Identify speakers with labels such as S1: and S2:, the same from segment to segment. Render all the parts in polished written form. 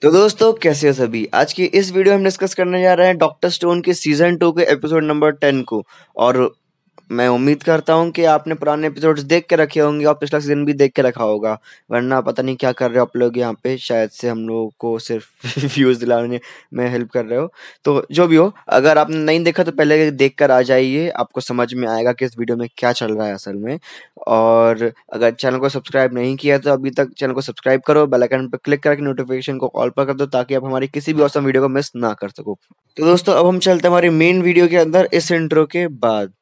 S1: तो दोस्तों कैसे हो सभी। आज की इस वीडियो में हम डिस्कस करने जा रहे हैं डॉक्टर स्टोन के सीजन 2 के एपिसोड नंबर 10 को। और मैं उम्मीद करता हूं कि आपने पुराने एपिसोड्स देख के रखे होंगे और पिछला सीजन भी देख के रखा होगा, वरना पता नहीं क्या कर रहे हो आप लोग यहाँ पे। शायद से हम लोगों को सिर्फ व्यूज दिलाने में हेल्प कर रहे हो। तो जो भी हो, अगर आपने नहीं देखा तो पहले देख कर आ जाइए, आपको समझ में आएगा कि इस वीडियो में क्या चल रहा है असल में। और अगर चैनल को सब्सक्राइब नहीं किया तो अभी तक चैनल को सब्सक्राइब करो, बेल आइकन पर क्लिक करके नोटिफिकेशन को ऑल पर कर दो ताकि आप हमारी किसी भी ऑसम वीडियो को मिस ना कर सको। तो दोस्तों अब हम चलते हैं हमारी मेन वीडियो के अंदर इस इंट्रो के बाद।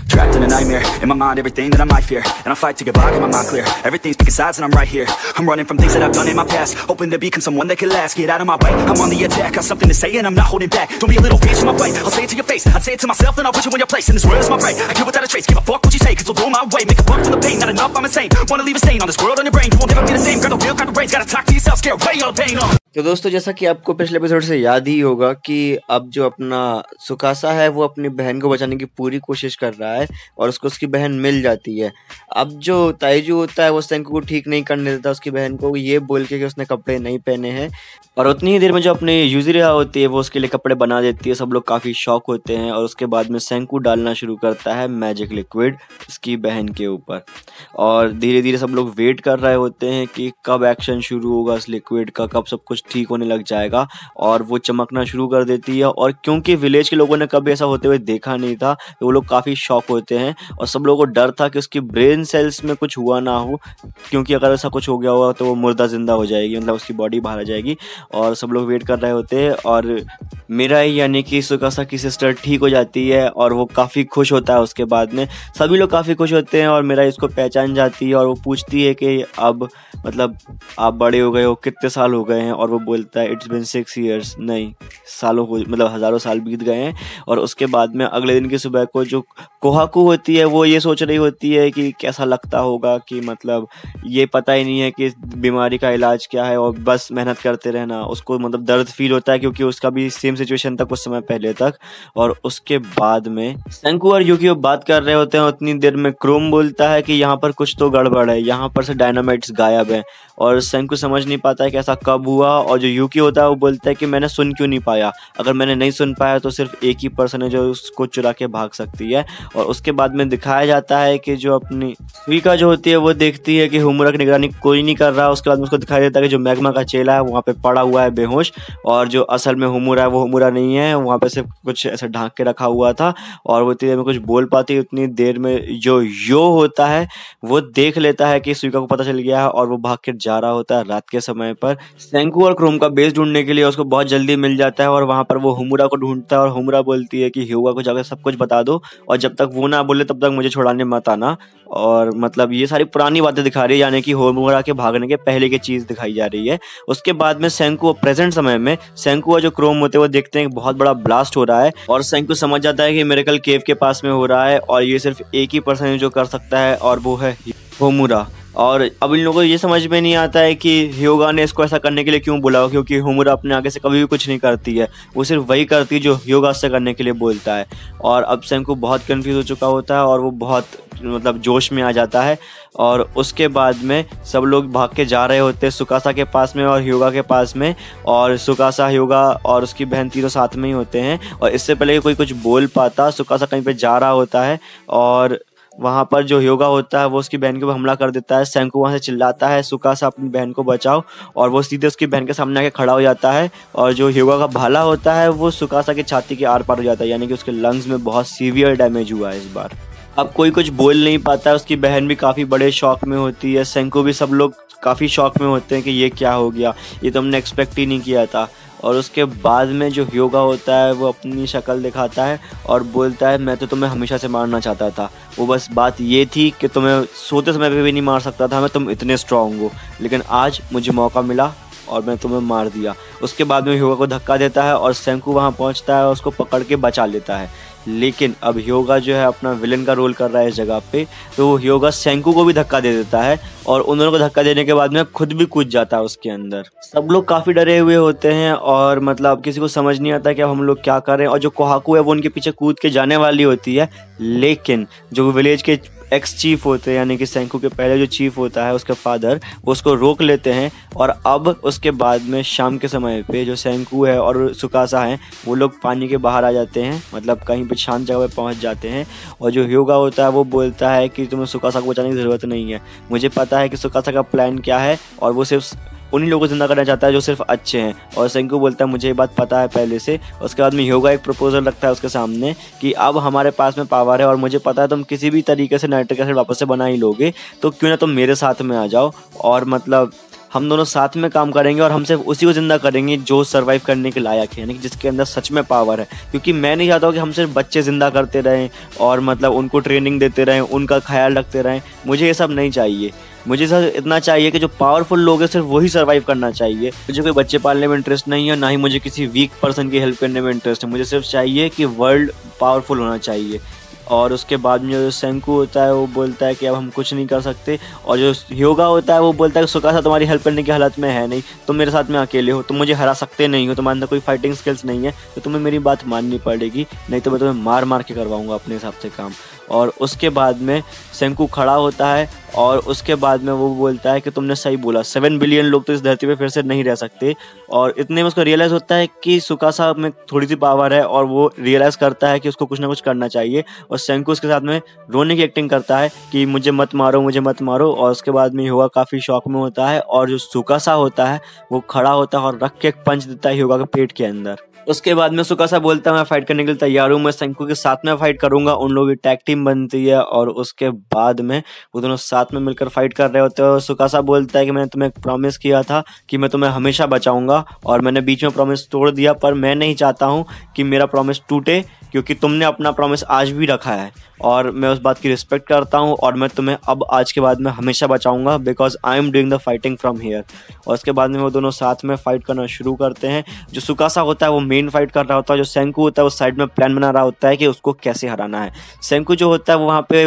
S2: Trapped in a nightmare, in my mind everything that I might fear. And I fight to get by, get my mind clear. Everything's picking sides and I'm right here. I'm running from things that I've done in my past, hoping to become someone that can last. Get out of my way, I'm on the attack. Got something to say and I'm not holding back. Don't be a little bitch in my way, I'll say it to your face. I'd say it to myself, then I'll put you in your place. And this world is my right, I kill without a trace. Give a fuck what you say, cause it'll go my way. Make a buck from the pain, not enough, I'm insane. Wanna leave a stain on this world, on your brain. You won't ever be the same, grab the wheel, grab the reins. Gotta talk to yourself, scare away all the pain.
S1: तो दोस्तों जैसा कि आपको पिछले episode से याद ही होगा कि अब जो अपना सुकासा है वो अपनी बहन को बचाने की पूरी कोशिश कर रहा है और उसको उसकी बहन मिल जाती है। अब जो ताइजू होता है वो सेंकू को ठीक नहीं करने देता उसकी बहन को, ये बोल के कि उसने कपड़े नहीं पहने हैं। और उतनी ही देर में जो अपनी यूजिरिया होती है वो उसके लिए कपड़े बना देती है। सब लोग काफ़ी शॉक होते हैं और उसके बाद में सेंकू डालना शुरू करता है मैजिक लिक्विड उसकी बहन के ऊपर। और धीरे धीरे सब लोग वेट कर रहे होते हैं कि कब एक्शन शुरू होगा इस लिक्विड का, कब सब कुछ ठीक होने लग जाएगा। और वो चमकना शुरू कर देती है और क्योंकि विलेज के लोगों ने कभी ऐसा होते हुए देखा नहीं था तो वो लोग काफ़ी शॉक होते हैं और सब लोगों को डर था कि उसकी ब्रेन सेल्स में कुछ हुआ ना हो, क्योंकि अगर ऐसा कुछ हो गया होगा तो वो मुर्दा जिंदा हो जाएगी, मतलब उसकी बॉडी बाहर आ जाएगी। और सब लोग वेट कर रहे होते हैं और मेरा यानी कि सुकासा की सिस्टर ठीक हो जाती है और वो काफ़ी खुश होता है। उसके बाद में सभी लोग काफ़ी खुश होते हैं और मेरा इसको पहचान जाती है और वो पूछती है कि अब मतलब आप बड़े हो गए हो, कितने साल हो गए हैं। और वो बोलता है इट्स बिन 6 years, नहीं सालों को मतलब हज़ारों साल बीत गए हैं। और उसके बाद में अगले दिन की सुबह को जो कोहाकू होती है वो ये सोच रही होती है कि कैसा लगता होगा कि मतलब ये पता ही नहीं है कि बीमारी का इलाज क्या है और बस मेहनत करते रहना। उसको मतलब दर्द फील होता है क्योंकि उसका भी सेम सिचुएशन था कुछ समय पहले तक। और उसके बाद में सेंकू और यूकी बात कर रहे होते हैं, उतनी देर में क्रोम बोलता है कि यहाँ पर कुछ तो गड़बड़ है, यहाँ पर से डायनामाइट्स गायब है। और सेंकू समझ नहीं पाता है कि ऐसा कब हुआ। और जो यूकी होता है वो बोलता है कि मैंने सुन क्यों नहीं पाया, अगर मैंने नहीं सुन पाया तो सिर्फ एक ही पर्सन है जो उसको चुरा के भाग सकती है। और उसके बाद में दिखाया जाता है कि जो अपनी सुइका जो होती है वो देखती है कि हुमुरा की निगरानी कोई नहीं कर रहा। उसके बाद में उसको दिखाई देता है कि जो मैग्मा का चेला है वहाँ पे पड़ा हुआ है बेहोश, और जो असल में हुमुरा है वो हुमुरा नहीं है, वहाँ पे सिर्फ कुछ ऐसा ढांक के रखा हुआ था। और वो इतनी देर में कुछ बोल पाती है, उतनी देर में जो यो होता है वो देख लेता है कि सुइका को पता चल गया है और वो भाग के जा रहा होता है रात के समय पर। सेंकू और क्रोम का बेस ढूंढने के लिए उसको बहुत जल्दी मिल जाता है और वहाँ पर वो हुमुरा को ढूंढता है और हुमुरा बोलती है कि ह्यूगा को जाकर सब कुछ बता दो और जब तक वो ना बोले तब तक मुझे छुड़ाने मत आना। और मतलब ये सारी पुरानी बातें दिखा रही है, यानी कि हुमुरा के भागने के पहले की चीज़ दिखाई जा रही है। उसके बाद में सेंकू प्रेजेंट समय में सेंकू और जो क्रोम होते हैं वो देखते हैं कि बहुत बड़ा ब्लास्ट हो रहा है और सेंकू समझ जाता है कि मिरेकल केव के पास में हो रहा है और ये सिर्फ एक ही पर्सन है जो कर सकता है और वो है हुमुरा। और अब इन लोगों को ये समझ में नहीं आता है कि ह्यूगा ने इसको ऐसा करने के लिए क्यों बुलाओ, क्योंकि हुमुरा अपने आगे से कभी भी कुछ नहीं करती है, वो सिर्फ वही करती है जो ह्यूगा से करने के लिए बोलता है। और अब सेंकू बहुत कंफ्यूज हो चुका होता है और वो बहुत मतलब जोश में आ जाता है। और उसके बाद में सब लोग भाग के जा रहे होते हैं सुकासा के पास में और ह्यूगा के पास में। और सुकासा, ह्यूगा और उसकी बहन तीनों साथ में ही होते हैं। और इससे पहले कोई कुछ बोल पाता, सुकासा कहीं पे जा रहा होता है और वहाँ पर जो ह्यूगा होता है वो उसकी बहन के ऊपर हमला कर देता है। सेंकू वहाँ से चिल्लाता है सुकासा अपनी बहन को बचाओ, और वो सीधे उसकी बहन के सामने आके खड़ा हो जाता है। और जो ह्यूगा का भाला होता है वो सुकासा की छाती के आर पार हो जाता है, यानी कि उसके लंग्स में बहुत सीवियर डैमेज हुआ है इस बार। अब कोई कुछ बोल नहीं पाता है, उसकी बहन भी काफ़ी बड़े शॉक में होती है, सेंकू भी, सब लोग काफ़ी शॉक में होते हैं कि ये क्या हो गया, ये तो हमने एक्सपेक्ट ही नहीं किया था। और उसके बाद में जो ह्यूगा होता है वो अपनी शक्ल दिखाता है और बोलता है मैं तो तुम्हें हमेशा से मारना चाहता था, वो बस बात ये थी कि तुम्हें सोते समय पे भी नहीं मार सकता था मैं, तुम इतने स्ट्रांग हो, लेकिन आज मुझे मौका मिला और मैं तुम्हें मार दिया। उसके बाद में ह्यूगा को धक्का देता है और सेंकू वहाँ पहुँचता है और उसको पकड़ के बचा लेता है। लेकिन अब ह्यूगा जो है अपना विलन का रोल कर रहा है इस जगह पे, तो वो ह्यूगा सेंकू को भी धक्का दे देता है और उन दोनों को धक्का देने के बाद में खुद भी कूद जाता है उसके अंदर। सब लोग काफ़ी डरे हुए होते हैं और मतलब किसी को समझ नहीं आता कि अब हम लोग क्या कर रहे हैं। और जो कोहाकू है वो उनके पीछे कूद के जाने वाली होती है, लेकिन जो विलेज के एक्स चीफ होते हैं, यानी कि सेंकू के पहले जो चीफ होता है उसके फादर, वो उसको रोक लेते हैं। और अब उसके बाद में शाम के समय पे जो सेंकू है और सुकासा है वो लोग पानी के बाहर आ जाते हैं, मतलब कहीं पे शांत जगह पे पहुंच जाते हैं। और जो ह्यूगा होता है वो बोलता है कि तुम्हें सुकासा को बचाने की ज़रूरत नहीं है, मुझे पता है कि सुकासा का प्लान क्या है और वो सिर्फ उन्हीं लोगों को जिंदा करना चाहता है जो सिर्फ अच्छे हैं। और सेंकू बोलता है मुझे ये बात पता है पहले से। उसके बाद में ह्यूगा एक प्रपोजल रखता है उसके सामने कि अब हमारे पास में पावर है और मुझे पता है तुम किसी भी तरीके से नाइट्रिक एसिड वापस से बना ही लोगे, तो क्यों ना तुम मेरे साथ में आ जाओ और मतलब हम दोनों साथ में काम करेंगे और हम सिर्फ उसी को जिंदा करेंगे जो सर्वाइव करने के लायक है, यानी कि जिसके अंदर सच में पावर है। क्योंकि मैं नहीं चाहता हूँ कि हम सिर्फ बच्चे जिंदा करते रहें और मतलब उनको ट्रेनिंग देते रहें, उनका ख्याल रखते रहें। मुझे ये सब नहीं चाहिए। मुझे सर इतना चाहिए कि जो पावरफुल लोग हैं सिर्फ वही सर्वाइव करना चाहिए। मुझे कोई बच्चे पालने में इंटरेस्ट नहीं है, ना ही मुझे किसी वीक पर्सन की हेल्प करने में इंटरेस्ट है। मुझे सिर्फ चाहिए कि वर्ल्ड पावरफुल होना चाहिए। और उसके बाद में जो सेंकू होता है वो बोलता है कि अब हम कुछ नहीं कर सकते। और जो ह्यूगा होता है वो बोलता है कि सुकासा तुम्हारी हेल्प करने की हालत में है नहीं, तुम मेरे साथ में अकेले हो, तुम मुझे हरा सकते नहीं हो, तुम्हारे अंदर कोई फाइटिंग स्किल्स नहीं है, तो तुम्हें मेरी बात माननी पड़ेगी, नहीं तो मैं तुम्हें मार मार के करवाऊंगा अपने हिसाब से काम। और उसके बाद में सेंकू खड़ा होता है और उसके बाद में वो बोलता है कि तुमने सही बोला, 7 बिलियन लोग तो इस धरती पे फिर से नहीं रह सकते। और इतने में उसको रियलाइज़ होता है कि सुकासा में थोड़ी सी पावर है और वो रियलाइज़ करता है कि उसको कुछ ना कुछ करना चाहिए। और सेंकू उसके साथ में रोने की एक्टिंग करता है कि मुझे मत मारो, मुझे मत मारो। और उसके बाद में ह्यूगा काफ़ी शॉक में होता है और जो सुकासा होता है वो खड़ा होता है और रख के एक पंच देता है ह्यूगा के पेट के अंदर। उसके बाद में सुकासा बोलता है मैं फाइट करने के लिए तैयार हूँ, मैं सेंकू के साथ में फाइट करूंगा। उन लोगों की टैग टीम बनती है और उसके बाद में वो दोनों साथ में मिलकर फाइट कर रहे होते हैं। और सुकासा बोलता है कि मैंने तुम्हें प्रॉमिस किया था कि मैं तुम्हें हमेशा बचाऊंगा और मैंने बीच में प्रॉमिस तोड़ दिया, पर मैं नहीं चाहता हूँ कि मेरा प्रॉमिस टूटे, क्योंकि तुमने अपना प्रॉमिस आज भी रखा है और मैं उस बात की रिस्पेक्ट करता हूँ और मैं तुम्हें अब आज के बाद में हमेशा बचाऊंगा, because I am doing the fighting from here. और उसके बाद में वो दोनों साथ में फाइट करना शुरू करते हैं। जो सुकासा होता है वो मेन फाइट कर रहा होता है, जो सेंकू होता है वो साइड में प्लान बना रहा होता है कि उसको कैसे हराना है। सेंकू जो होता है वो वहाँ पे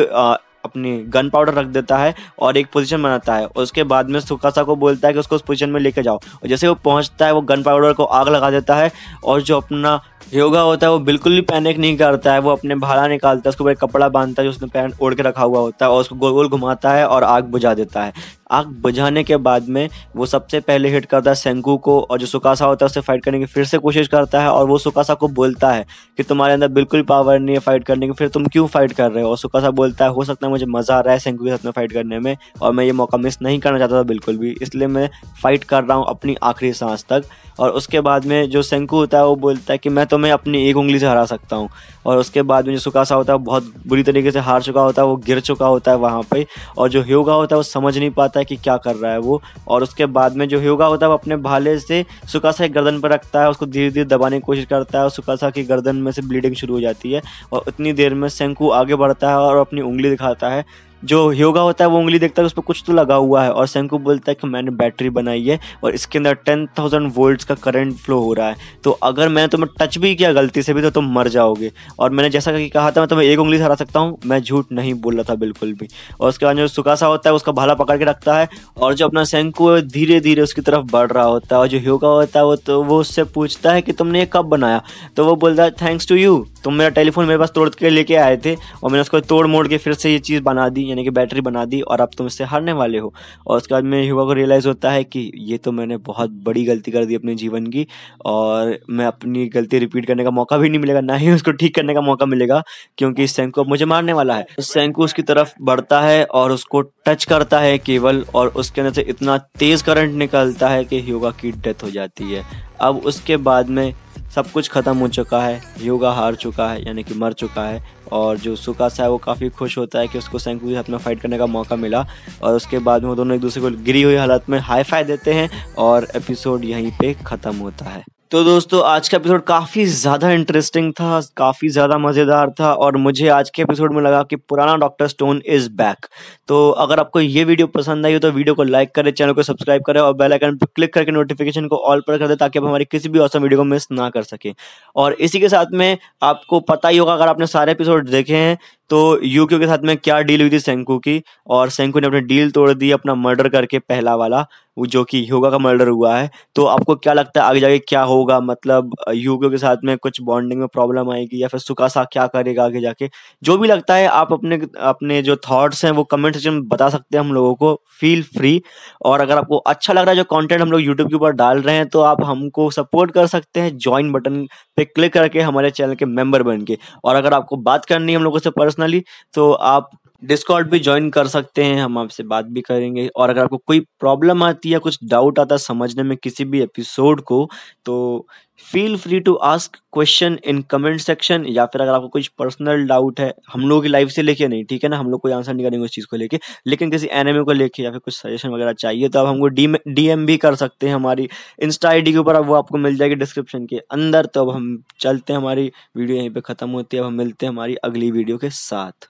S1: अपनी गन पाउडर रख देता है और एक पोजीशन बनाता है। उसके बाद में सुकासा को बोलता है कि उसको उस पोजीशन में लेके जाओ। और जैसे वो पहुंचता है वो गन पाउडर को आग लगा देता है। और जो अपना ह्यूगा होता है वो बिल्कुल भी पैनिक नहीं करता है, वो अपने भाला निकालता है, उसके ऊपर एक कपड़ा बांधता है जो उसने पैंट ओढ़ के रखा हुआ होता है और उसको गोल गोल घुमाता है और आग बुझा देता है। आग बुझाने के बाद में वो सबसे पहले हिट करता है सेंकू को और जो सुकासा होता है उससे फाइट करने की फिर से कोशिश करता है। और वो सुकासा को बोलता है कि तुम्हारे अंदर बिल्कुल पावर नहीं है फाइट करने की, फिर तुम क्यों फाइट कर रहे हो। और सुकासा बोलता है हो सकता है मुझे मज़ा आ रहा है सेंकू के साथ में फाइट करने में और मैं ये मौका मिस नहीं करना चाहता था बिल्कुल भी, इसलिए मैं फाइट कर रहा हूँ अपनी आखिरी सांस तक। और उसके बाद में जो सेंकू होता है वो बोलता है कि मैं तुम्हें अपनी एक उंगली से हरा सकता हूँ। और उसके बाद में जो सुकासा होता है वो बहुत बुरी तरीके से हार चुका होता है, वो गिर चुका होता है वहाँ पे। और जो ह्यूगा होता है वो समझ नहीं पाता है कि क्या कर रहा है वो। और उसके बाद में जो ह्यूगा होता है वो अपने भाले से सुकासा की गर्दन पर रखता है, उसको धीरे धीरे दबाने की कोशिश करता है और सुकासा की गर्दन में से ब्लीडिंग शुरू हो जाती है। और उतनी देर में सेंकू आगे बढ़ता है और अपनी उंगली दिखाता है। जो ह्यूगा होता है वो उंगली देखता है उस पर कुछ तो लगा हुआ है और सेंकू बोलता है कि मैंने बैटरी बनाई है और इसके अंदर 10,000 वोल्ट्स का करंट फ्लो हो रहा है, तो अगर मैंने तुम्हें टच भी किया गलती से भी तो तुम मर जाओगे। और मैंने जैसा कि कहा था मैं तुम्हें एक उंगली से हरा सकता हूँ, मैं झूठ नहीं बोल रहा था बिल्कुल भी। और उसके बाद जो सुकासा होता है उसका भाला पकड़ के रखता है और जो अपना सेंकू है धीरे धीरे उसकी तरफ बढ़ रहा होता है। और जो ह्यूगा होता है वो उससे पूछता है कि तुमने ये कब बनाया, तो वो बोलता है थैंक्स टू यू, तुम मेरा टेलीफोन मेरे पास तोड़ के लेके आए थे और मैंने उसको तोड़ मोड़ के फिर से ये चीज़ बना दी, यानी कि बैटरी बना दी और अब तुम इससे हारने वाले हो। और उसके बाद में ह्यूगा को रियलाइज़ होता है कि ये तो मैंने बहुत बड़ी गलती कर दी अपने जीवन की और मैं अपनी गलती रिपीट करने का मौका भी नहीं मिलेगा, ना ही उसको ठीक करने का मौका मिलेगा, क्योंकि सेंकू अब मुझे मारने वाला है। सेंकू उसकी तरफ बढ़ता है और उसको टच करता है केवल, और उसके अंदर से इतना तेज़ करंट निकलता है कि ह्यूगा की डेथ हो जाती है। अब उसके बाद में सब कुछ ख़त्म हो चुका है, ह्यूगा हार चुका है यानी कि मर चुका है। और जो सुकासा है वो काफ़ी खुश होता है कि उसको सेंकू के साथ में फाइट करने का मौका मिला। और उसके बाद में वो दोनों एक दूसरे को गिरी हुई हालत में हाई फाई देते हैं और एपिसोड यहीं पे ख़त्म होता है। तो दोस्तों आज का एपिसोड काफ़ी ज़्यादा इंटरेस्टिंग था, काफ़ी ज़्यादा मज़ेदार था और मुझे आज के एपिसोड में लगा कि पुराना डॉक्टर स्टोन इज़ बैक। तो अगर आपको ये वीडियो पसंद आई हो तो वीडियो को लाइक करें, चैनल को सब्सक्राइब करें और बेल आइकन पर क्लिक करके नोटिफिकेशन को ऑल पर कर दें ताकि आप हमारी किसी भी ऑसम वीडियो को मिस ना कर सकें। और इसी के साथ में आपको पता ही होगा, अगर आपने सारे एपिसोड देखे हैं तो यूक्यो के साथ में क्या डील हुई थी सेंकू की, और सेंकू ने अपनी डील तोड़ दी अपना मर्डर करके, पहला वाला वो जो कि ह्यूगा का मर्डर हुआ है। तो आपको क्या लगता है आगे जाके क्या होगा, मतलब ह्यूगो के साथ में कुछ बॉन्डिंग में प्रॉब्लम आएगी या फिर सुकासा क्या करेगा आगे जाके? जो भी लगता है आप अपने अपने जो थॉट्स हैं वो कमेंट सेक्शन में बता सकते हैं हम लोगों को, फील फ्री। और अगर आपको अच्छा लग रहा है जो कंटेंट हम लोग यूट्यूब के ऊपर डाल रहे हैं तो आप हमको सपोर्ट कर सकते हैं ज्वाइन बटन पे क्लिक करके हमारे चैनल के मेंबर बन के। और अगर आपको बात करनी है हम लोगों से पर्सनली तो आप डिस्कॉर्ड भी ज्वाइन कर सकते हैं, हम आपसे बात भी करेंगे। और अगर आपको कोई प्रॉब्लम आती है, कुछ डाउट आता है समझने में किसी भी एपिसोड को, तो feel free to ask question in comment section. या फिर अगर आपको कुछ पर्सनल डाउट है हम लोगों की लाइफ से लेके नहीं, ठीक है ना, हम लोग कोई आंसर नहीं करेंगे उस चीज़ को लेके, लेकिन किसी एनिमे को लेके या फिर कुछ सजेशन वगैरह चाहिए तो आप हमको डीएम भी कर सकते हैं हमारी इंस्टा आईडी के ऊपर, अब वो आपको मिल जाएगी डिस्क्रिप्शन के अंदर। तो अब हम चलते हैं, हमारी वीडियो यहीं पे ख़त्म होती है, अब हम मिलते हैं हमारी अगली वीडियो के साथ।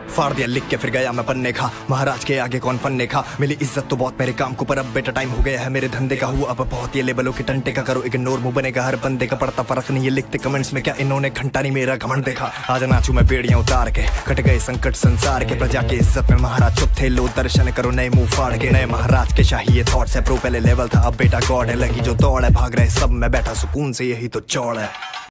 S3: फाड़ दिया लिख के फिर गया मैं पन्ने का, महाराज के आगे कौन पन्ने का। मिली इज्जत तो बहुत मेरे काम को, पर अब बेटा टाइम हो गया है मेरे धंधे का। हुआ अब बहुत ये लेवलों के टंटे का, करो इग्नोर मुंह बनेगा हर बंदे का। पड़ता फर्क नहीं ये लिखते कमेंट्स में क्या इन्होंने घंटा नहीं मेरा घमंड देखा। आज नाचू मैं बेड़ियां उतार के, कट गए संकट संसार के। प्रजा के इज्जत में महाराज चुप थे, लो दर्शन करो नए मुंह फाड़ के। नए महाराज के शाही ये थॉट्स है, प्रो पहले लेवल था अब बेटा गॉड है। लगी जो दौड़ है भाग रहे सब, मैं बैठा सुकून से यही तो चौड़ है।